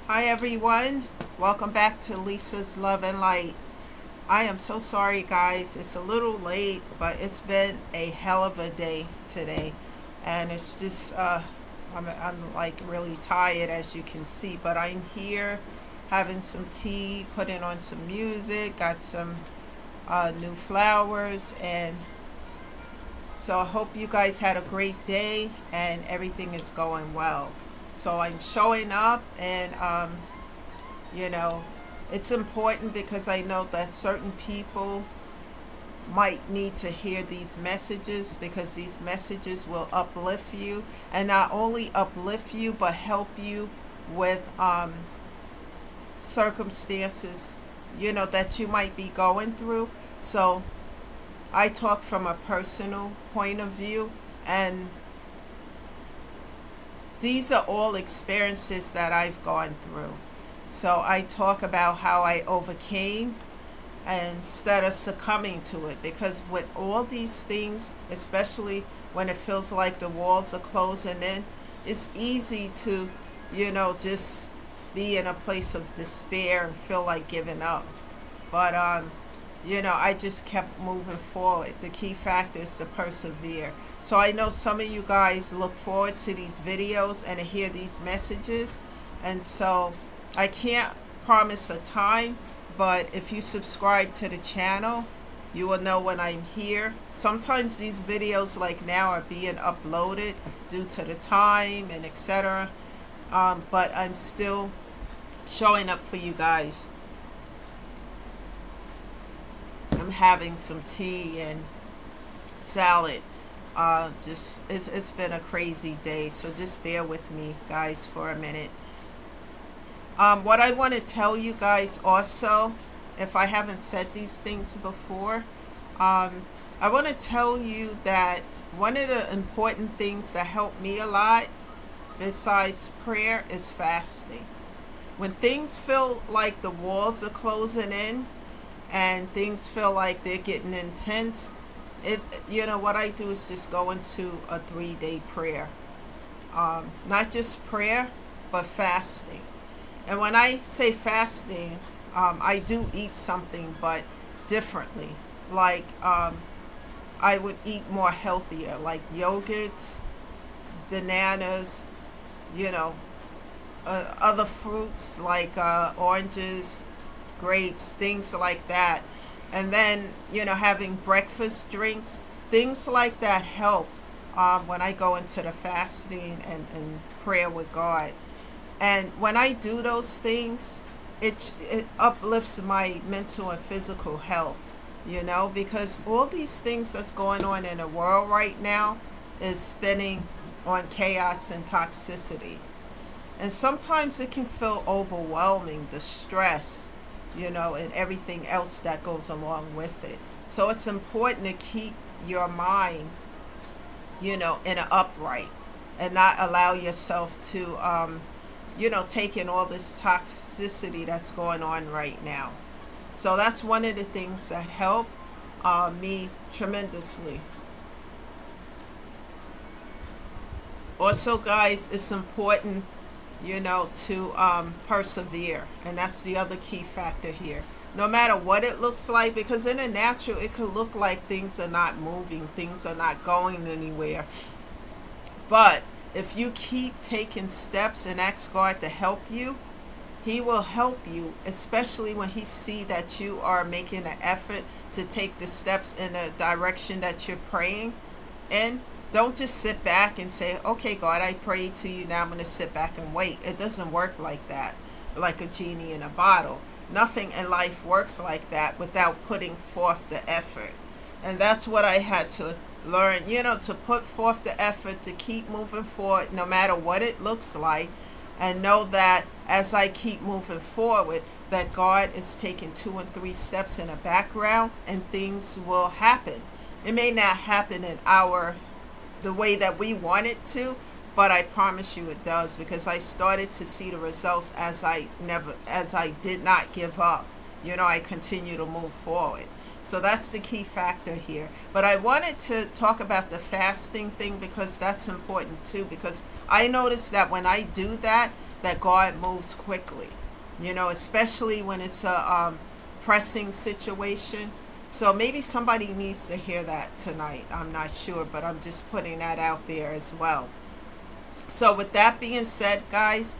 Hi everyone, welcome back to Lisa's Love and Light. I am so sorry guys, it's a little late, but it's been a hell of a day today. And it's just, I'm like really tired as you can see, but I'm here having some tea, putting on some music, got some new flowers, and so I hope you guys had a great day and everything is going well. So I'm showing up and you know, it's important because I know that certain people might need to hear these messages because these messages will uplift you and not only uplift you but help you with circumstances, that you might be going through. So I talk from a personal point of view, and these are all experiences that I've gone through. So I talk about how I overcame instead of succumbing to it. Because with all these things, especially when it feels like the walls are closing in, it's easy to, just be in a place of despair and feel like giving up. But, I just kept moving forward. The key factor is to persevere. So I know some of you guys look forward to these videos and to hear these messages. And so I can't promise a time, but if you subscribe to the channel, you will know when I'm here. Sometimes these videos like now are being uploaded due to the time and etc. But I'm still showing up for you guys. I'm having some tea and salad. Just it's been a crazy day, so just bear with me, guys, for a minute. What I want to tell you guys also, if I haven't said these things before, I want to tell you that one of the important things that helped me a lot, besides prayer, is fasting. When things feel like the walls are closing in and things feel like they're getting intense, what I do is just go into a 3-day prayer. Not just prayer, but fasting. And when I say fasting, I do eat something, but differently. Like I would eat more healthier, like yogurts, bananas, you know, other fruits like oranges, grapes, things like that. And then, having breakfast drinks, things like that help when I go into the fasting and prayer with God. And when I do those things, it uplifts my mental and physical health, because all these things that's going on in the world right now is spinning on chaos and toxicity. And sometimes it can feel overwhelming, the stress, and everything else that goes along with it. So it's important to keep your mind, in an upright and not allow yourself to, take in all this toxicity that's going on right now. So that's one of the things that help me tremendously. Also, guys, it's important to persevere. And that's the other key factor here. No matter what it looks like, because in the natural, it could look like things are not moving, things are not going anywhere. But if you keep taking steps and ask God to help you, He will help you, especially when He see that you are making an effort to take the steps in the direction that you're praying in. Don't just sit back and say, okay, God, I prayed to you. Now I'm going to sit back and wait. It doesn't work like that, like a genie in a bottle. Nothing in life works like that without putting forth the effort. And that's what I had to learn, to put forth the effort to keep moving forward no matter what it looks like. And know that as I keep moving forward, that God is taking 2 and 3 steps in the background and things will happen. It may not happen in the way that we want it to, but I promise you it does, because I started to see the results as I did not give up. I continue to move forward. So that's the key factor here. But I wanted to talk about the fasting thing because that's important too, because I noticed that when I do that that God moves quickly, especially when it's a pressing situation. So maybe somebody needs to hear that tonight. I'm not sure, but I'm just putting that out there as well. So, with that being said, guys,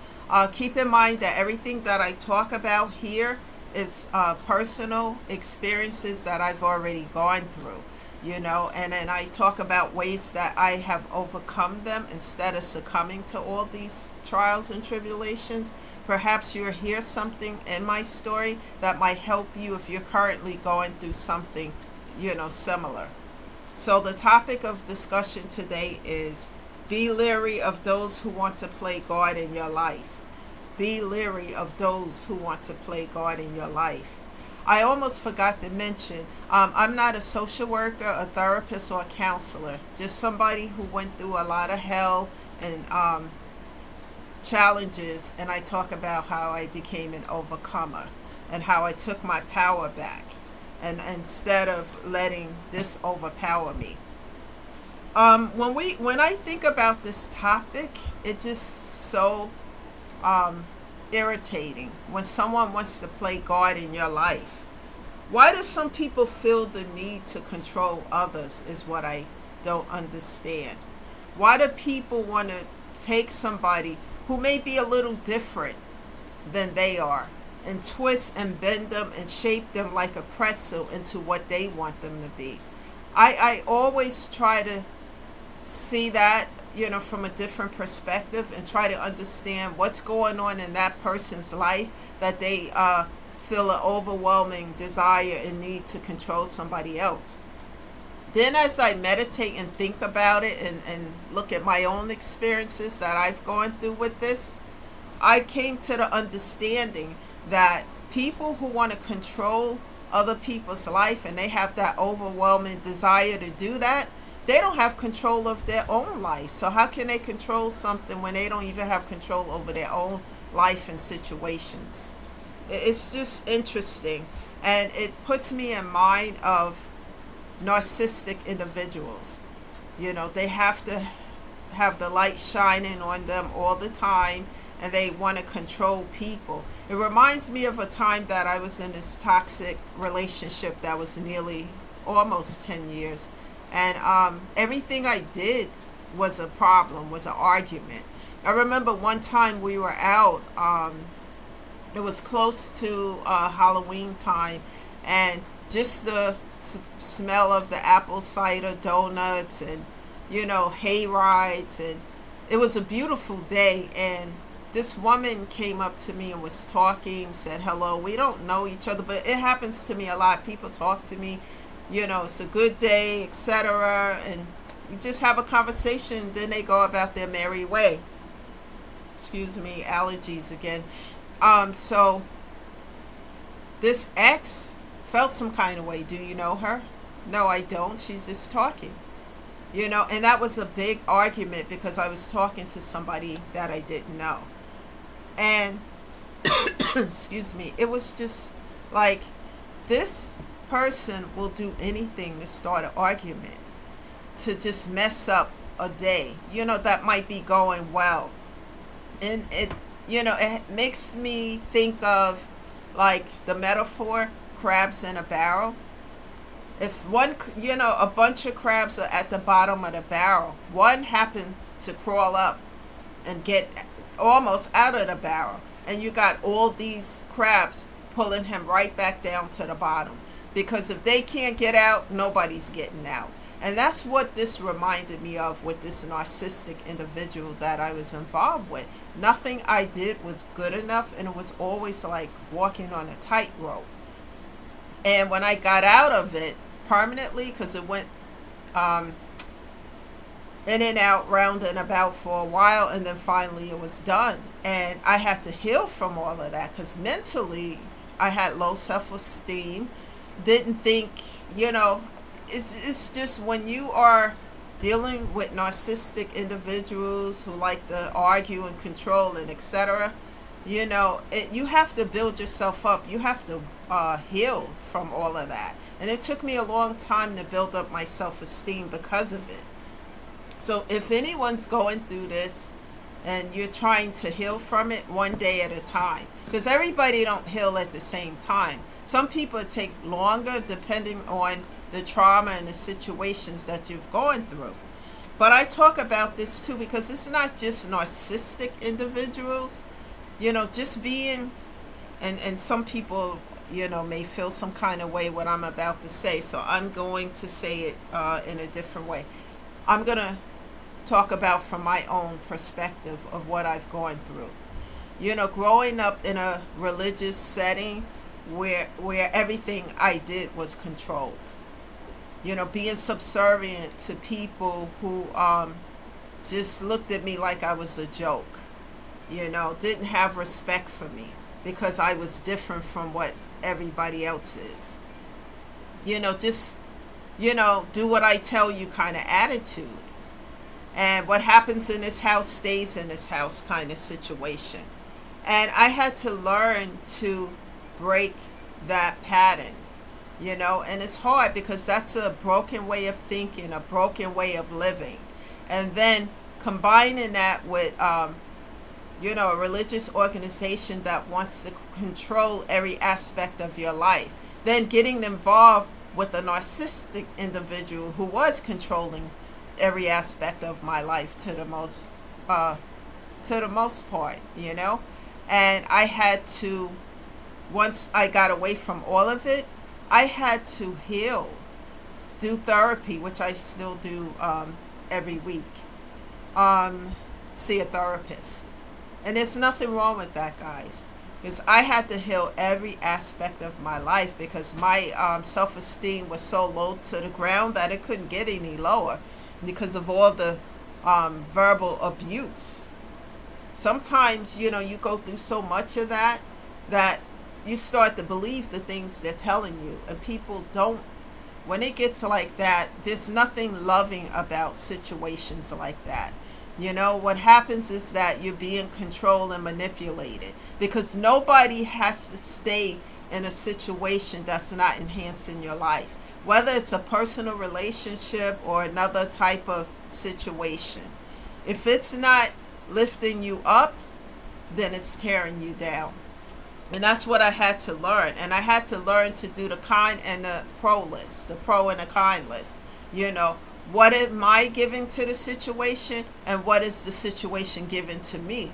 keep in mind that everything that I talk about here is personal experiences that I've already gone through, and then I talk about ways that I have overcome them instead of succumbing to all these trials and tribulations. Perhaps you'll hear something in my story that might help you if you're currently going through something, similar. So, the topic of discussion today is be leery of those who want to play God in your life. Be leery of those who want to play God in your life. I almost forgot to mention, I'm not a social worker, a therapist, or a counselor. Just somebody who went through a lot of hell and challenges, and I talk about how I became an overcomer and how I took my power back, and instead of letting this overpower me. When I think about this topic, it's just so irritating when someone wants to play God in your life. Why do some people feel the need to control others is what I don't understand. Why do people want to take somebody who may be a little different than they are and twist and bend them and shape them like a pretzel into what they want them to be? I always try to see that, from a different perspective and try to understand what's going on in that person's life that they feel an overwhelming desire and need to control somebody else. Then as I meditate and think about it and look at my own experiences that I've gone through with this, I came to the understanding that people who want to control other people's life and they have that overwhelming desire to do that, they don't have control of their own life. So how can they control something when they don't even have control over their own life and situations? It's just interesting. And it puts me in mind of narcissistic individuals. They have to have the light shining on them all the time, and they want to control people. It reminds me of a time that I was in this toxic relationship that was nearly almost 10 years. And everything I did was a problem, was an argument. I remember one time we were out, it was close to Halloween time, and just the smell of the apple cider donuts and, hay rides, and it was a beautiful day. And this woman came up to me and was talking, said hello. We don't know each other, but it happens to me a lot. People talk to me, it's a good day, etc. And you just have a conversation, then they go about their merry way. Excuse me, allergies again. So this ex felt some kind of way. Do you know her? No, I don't. She's just talking. And that was a big argument because I was talking to somebody that I didn't know. And excuse me, it was just like this person will do anything to start an argument, to just mess up a day, that might be going well. And it makes me think of like the metaphor crabs in a barrel. If one, a bunch of crabs are at the bottom of the barrel, one happened to crawl up and get almost out of the barrel, and you got all these crabs pulling him right back down to the bottom. Because if they can't get out, nobody's getting out. And that's what this reminded me of with this narcissistic individual that I was involved with. Nothing I did was good enough, and it was always like walking on a tightrope. And when I got out of it permanently, because it went in and out, round and about for a while, and then finally it was done. And I had to heal from all of that, because mentally I had low self-esteem. Didn't think, it's just when you are dealing with narcissistic individuals who like to argue and control and etc., you have to build yourself up. You have to heal from all of that. And it took me a long time to build up my self-esteem because of it. So if anyone's going through this, and you're trying to heal from it one day at a time, because everybody don't heal at the same time. Some people take longer depending on the trauma and the situations that you've gone through. But I talk about this too because it's not just narcissistic individuals, just being, and some people, may feel some kind of way what I'm about to say. So I'm going to say it in a different way. I'm going to talk about from my own perspective of what I've gone through. Growing up in a religious setting where everything I did was controlled. Being subservient to people who just looked at me like I was a joke. Didn't have respect for me because I was different from what everybody else is. Just, do what I tell you kind of attitude. And what happens in this house stays in this house kind of situation. And I had to learn to break that pattern, and it's hard because that's a broken way of thinking, a broken way of living. And then combining that with, a religious organization that wants to control every aspect of your life, then getting involved with a narcissistic individual who was controlling every aspect of my life to the most part, and I had to, once I got away from all of it, I had to heal, do therapy, which I still do every week, see a therapist. And there's nothing wrong with that, guys, because I had to heal every aspect of my life because my self-esteem was so low to the ground that it couldn't get any lower because of all the verbal abuse. Sometimes, you go through so much of that you start to believe the things they're telling you. And people don't, when it gets like that, there's nothing loving about situations like that. What happens is that you're being controlled and manipulated because nobody has to stay in a situation that's not enhancing your life, whether it's a personal relationship or another type of situation. If it's not lifting you up, then it's tearing you down. And that's what I had to learn. And I had to learn to do the kind and the pro list, the pro and the kind list. What am I giving to the situation and what is the situation giving to me?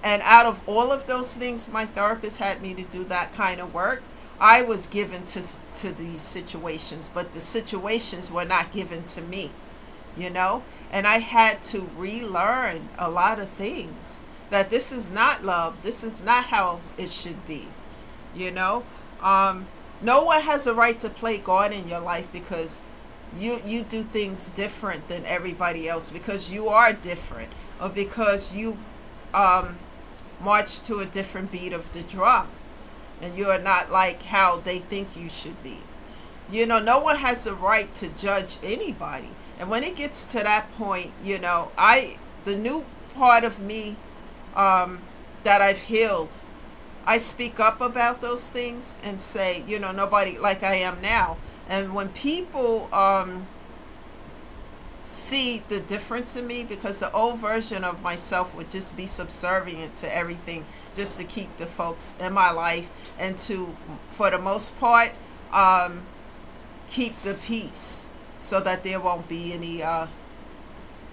And out of all of those things, my therapist had me to do that kind of work. I was given to these situations, but the situations were not given to me, And I had to relearn a lot of things. That this is not love. This is not how it should be. No one has a right to play God in your life because you do things different than everybody else, because you are different, or because you march to a different beat of the drum and you are not like how they think you should be. No one has a right to judge anybody. And when it gets to that point, the new part of me that I've healed, I speak up about those things and say, nobody, like I am now. And when people see the difference in me, because the old version of myself would just be subservient to everything just to keep the folks in my life and to, for the most part, keep the peace so that there won't be any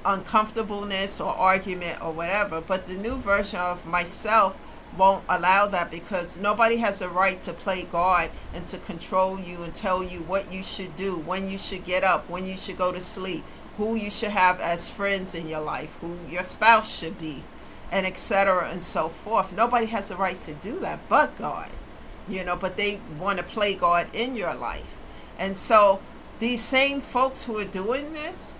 uncomfortableness or argument or whatever. But the new version of myself won't allow that, because nobody has a right to play God and to control you and tell you what you should do, when you should get up, when you should go to sleep, who you should have as friends in your life, who your spouse should be, and etc. and so forth. Nobody has a right to do that but God, but they want to play God in your life. And so these same folks who are doing this,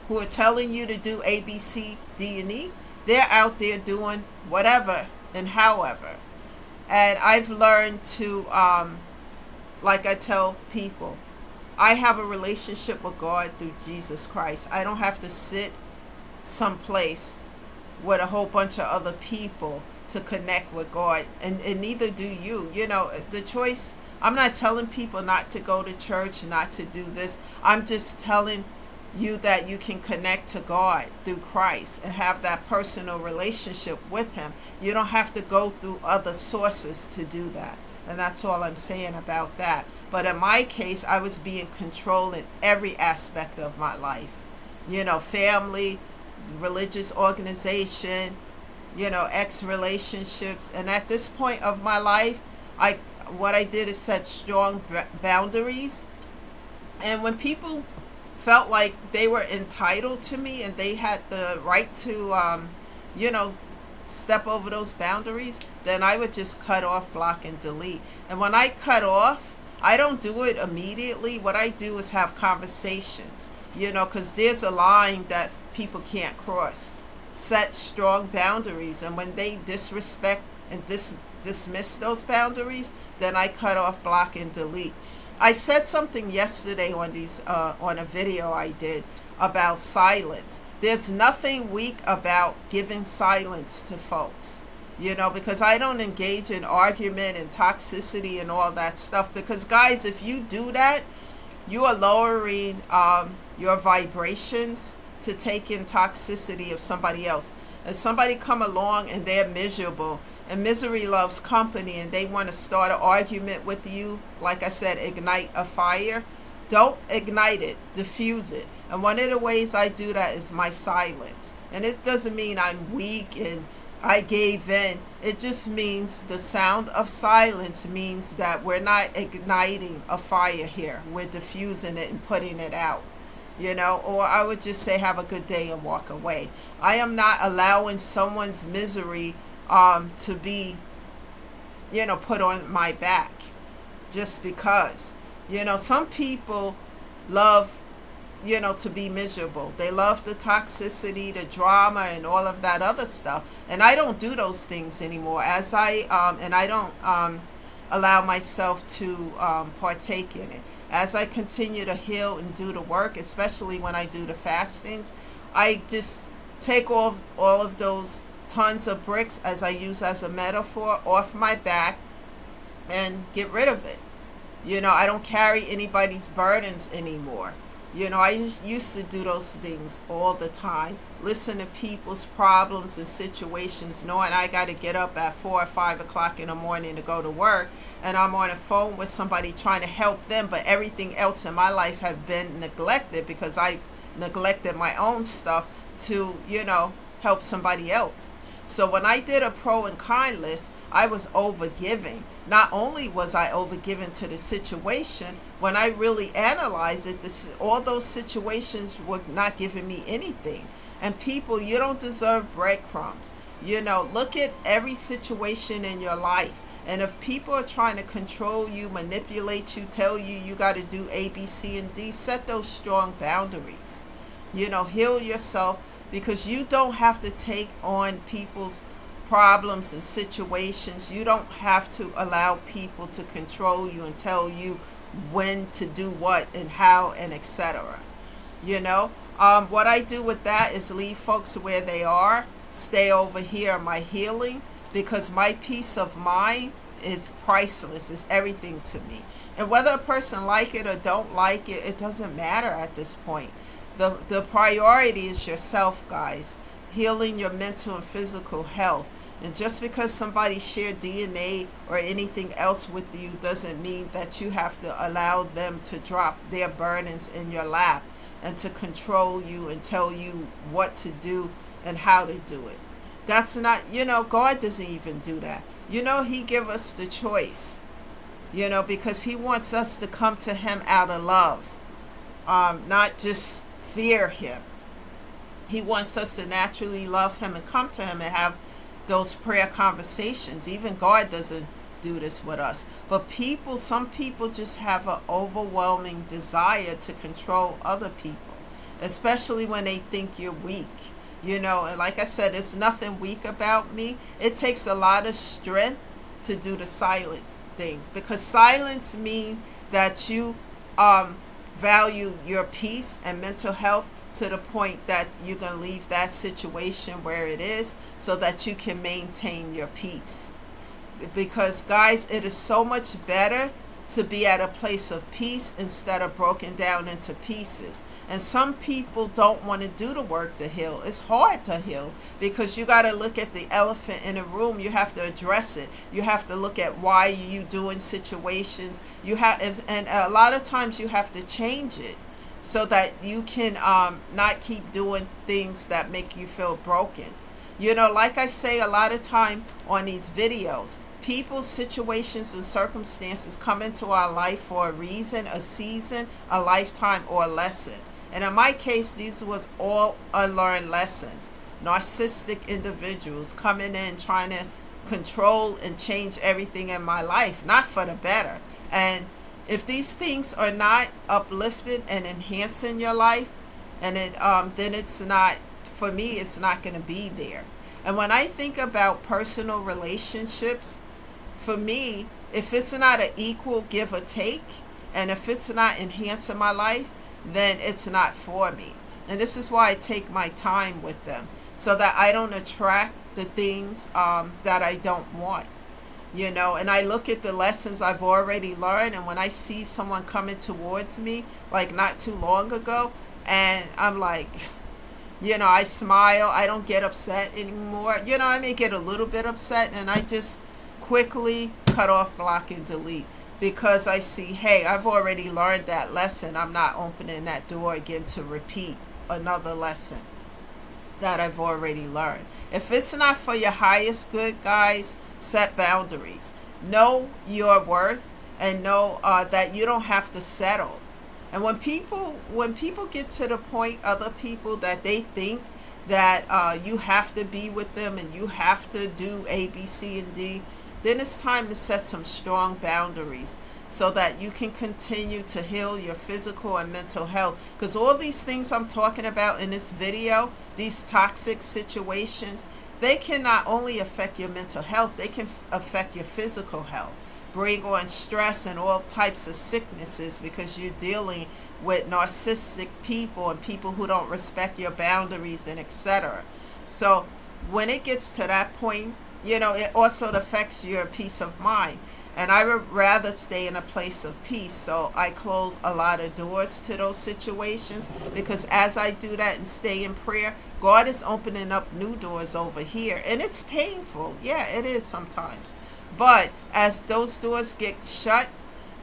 who are telling you to do A, B, C, D, and E, they're out there doing whatever and however. And I've learned to, like I tell people, I have a relationship with God through Jesus Christ. I don't have to sit someplace with a whole bunch of other people to connect with God, and neither do you. The choice, I'm not telling people not to go to church, not to do this. I'm just telling that you can connect to God through Christ and have that personal relationship with him. You don't have to go through other sources to do that. And that's all I'm saying about that. But in my case, I was being controlled in every aspect of my life. Family, religious organization, ex relationships. And at this point of my life, what I did is set strong boundaries. And when people felt like they were entitled to me and they had the right to, step over those boundaries, then I would just cut off, block, and delete. And when I cut off, I don't do it immediately. What I do is have conversations, because there's a line that people can't cross. Set strong boundaries. And when they disrespect and dismiss those boundaries, then I cut off, block, and delete. I said something yesterday on a video I did about silence. There's nothing weak about giving silence to folks, because I don't engage in argument and toxicity and all that stuff. Because guys, if you do that, you are lowering your vibrations to take in toxicity of somebody else. And somebody come along and they're miserable, and misery loves company, and they want to start an argument with you, like I said, ignite a fire. Don't ignite it, diffuse it. And one of the ways I do that is my silence. And it doesn't mean I'm weak and I gave in. It just means the sound of silence means that we're not igniting a fire here. We're diffusing it and putting it out. Or I would just say have a good day and walk away. I am not allowing someone's misery to be, put on my back just because. Some people love, to be miserable. They love the toxicity, the drama, and all of that other stuff. And I don't do those things anymore. And I don't allow myself to partake in it. As I continue to heal and do the work, especially when I do the fastings, I just take all of those tons of bricks, as I use as a metaphor, off my back and get rid of it. I don't carry anybody's burdens anymore. I used to do those things all the time. Listen to people's problems and situations, knowing I got to get up at 4 or 5 o'clock in the morning to go to work, and I'm on the phone with somebody trying to help them, but everything else in my life has been neglected because I neglected my own stuff to, help somebody else. So when I did a pro and con list, I was overgiving. Not only was I overgiving to the situation, when I really analyzed it, all those situations were not giving me anything. And people, you don't deserve breadcrumbs. Look at every situation in your life. And if people are trying to control you, manipulate you, tell you got to do A, B, C, and D, set those strong boundaries. Heal yourself, because you don't have to take on people's problems and situations. You don't have to allow people to control you and tell you when to do what and how and etc. What I do with that is leave folks where they are, stay over here in my healing, because my peace of mind is priceless. It's everything to me. And whether a person like it or don't like it, it doesn't matter at this point. The priority is yourself, guys. Healing your mental and physical health. And just because somebody shared DNA or anything else with you doesn't mean that you have to allow them to drop their burdens in your lap and to control you and tell you what to do and how to do it. That's not, God doesn't even do that. He give us the choice, because he wants us to come to him out of love, not just fear him. He wants us to naturally love him and come to him and have those prayer conversations. Even God doesn't do this with us. But some people just have an overwhelming desire to control other people, especially when they think you're weak. And like I said, there's nothing weak about me. It takes a lot of strength to do the silent thing, because silence means that you value your peace and mental health to the point that you're going to leave that situation where it is so that you can maintain your peace. Because guys, it is so much better to be at a place of peace instead of broken down into pieces. And some people don't want to do the work to heal. It's hard to heal because you got to look at the elephant in the room. You have to address it. You have to look at why you doing situations. You have, and a lot of times you have to change it so that you can not keep doing things that make you feel broken. You know, like I say a lot of time on these videos, people's situations and circumstances come into our life for a reason, a season, a lifetime, or a lesson. And in my case, these was all unlearned lessons. Narcissistic individuals coming in trying to control and change everything in my life, not for the better. And if these things are not uplifting and enhancing your life, and then it's not, for me, it's not going to be there. And when I think about personal relationships, for me, if it's not an equal give or take, and if it's not enhancing my life, then it's not for me. And this is why I take my time with them, so that I don't attract the things that I don't want. You know, and I look at the lessons I've already learned, and when I see someone coming towards me, like not too long ago, and I'm like, you know, I smile, I don't get upset anymore. You know, I may get a little bit upset, and I just quickly cut off, block, and delete, because I see, hey, I've already learned that lesson. I'm not opening that door again to repeat another lesson that I've already learned. If it's not for your highest good, guys, set boundaries. Know your worth, and know that you don't have to settle. And when people get to the point, other people, that they think that you have to be with them and you have to do A, B, C, and D, then it's time to set some strong boundaries so that you can continue to heal your physical and mental health. Because all these things I'm talking about in this video, these toxic situations, they can not only affect your mental health, they can affect your physical health, bring on stress and all types of sicknesses, because you're dealing with narcissistic people and people who don't respect your boundaries and etc. So when it gets to that point, you know, it also affects your peace of mind. And I would rather stay in a place of peace. So I close a lot of doors to those situations, because as I do that and stay in prayer, God is opening up new doors over here. And it's painful. Yeah, it is sometimes. But as those doors get shut,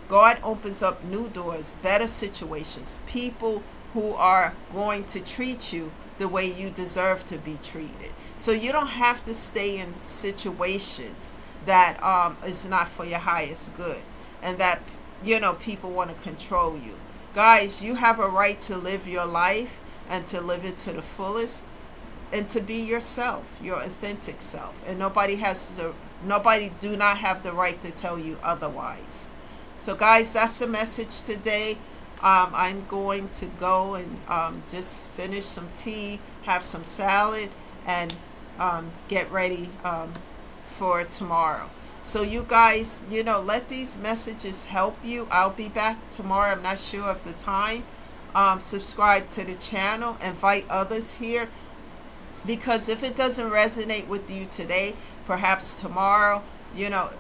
God opens up new doors, better situations, people who are going to treat you the way you deserve to be treated. So you don't have to stay in situations that is not for your highest good, and that, you know, people want to control you. Guys, you have a right to live your life and to live it to the fullest, and to be yourself, your authentic self. And nobody do not have the right to tell you otherwise. So guys, that's the message today. I'm going to go and just finish some tea, have some salad, and get ready for tomorrow. So you guys, you know, let these messages help you. I'll be back tomorrow. I'm not sure of the time. Subscribe to the channel, invite others here, because if it doesn't resonate with you today, perhaps tomorrow, you know,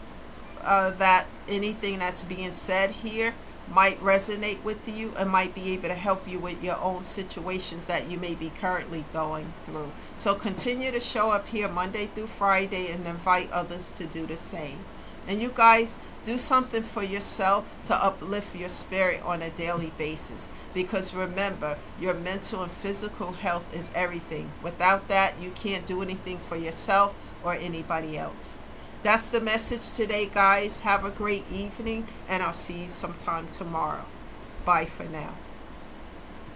that anything that's being said here might resonate with you and might be able to help you with your own situations that you may be currently going through. So continue to show up here Monday through Friday and invite others to do the same. And you guys, do something for yourself to uplift your spirit on a daily basis, because remember, your mental and physical health is everything. Without that, you can't do anything for yourself or anybody else. That's the message today, guys. Have a great evening, and I'll see you sometime tomorrow. Bye for now.